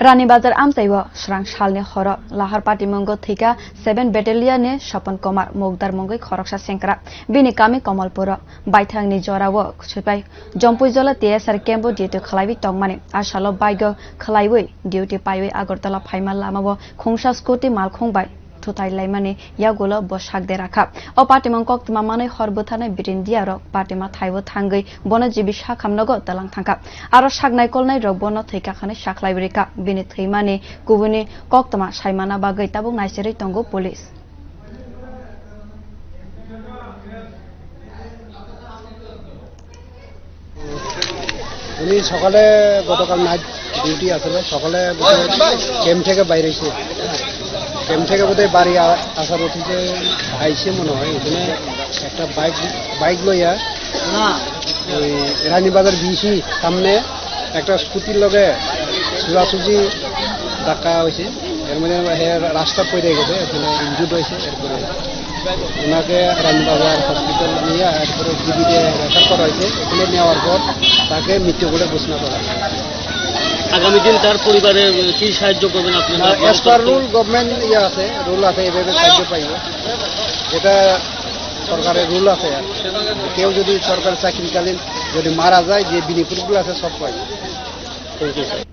रानीबाजार आमचाइबो स्रां सालनि खर लाहार पार्टी मंगो थैका 7 बेटेलियन सपन कुमार मुगदार मंगै खरकसा सेंक्रा बिनि कामी कमलपुर बाइथांनि जरावो सुपाय जम्पुइजला टीएसआर केम्पो डिउटी खलाइबि तंमाने आसालो बाइगो खलाइबै डिउटी पाइबै आगरतला फाइमा लामाबो खोंसा स्कुटी मालखंबाय थुताइ लाइमाने यागुलो बसाक दे राखा अ पार्टीमा कक्तमा माने हरबोथाने बिरिन्दिया रक पार्टीमा थाइबो थांगै बनजीबि साखामनगो तलां थांका आरो सागनाय कलनाय रक बन थैकाखाने साखलाइब्रिका बिनि थैमाने गुबुनि कक्तमा साइमाना बागै ताबुक नाइसेरै तंगो पुलिस উনি সকালে গতকাল নাইট ডিউটি আসলে সকালে ক্যাম্প থেকে বাইরে এসে ক্যাম্প থেকে বোধহয় বাড়ি আসার অতীতে আইসে মনে হয় এখানে একটা বাইক লইয়া ওই রানীবাজার বিসি সামনে একটা স্কুটির লগে সোজাসুজি ধাক্কা হয়েছে এর মধ্যে রাস্তা পড়ে গেছে এখানে ইনজুর্ড হয়েছে এরপরে ওনাকে রানীবাজার হসপিটাল নিয়ে এরপরে জিবিতে রেফার করা হয়েছে এখানে নেওয়ার পর তাকে মৃত্যু বলে ঘোষণা করা হয়। আগামী দিন তার পরিবারে কি সাহায্য করবেন আপনারা? S per rule government rule আছে এভাবে সাহায্য পাইব এটা সরকারের রুল আছে আর কেউ যদি সরকারি চাকরিকালীন যদি মারা যায় যে বেনিফিটগুলো আছে সব পাইবে। Thank you sir.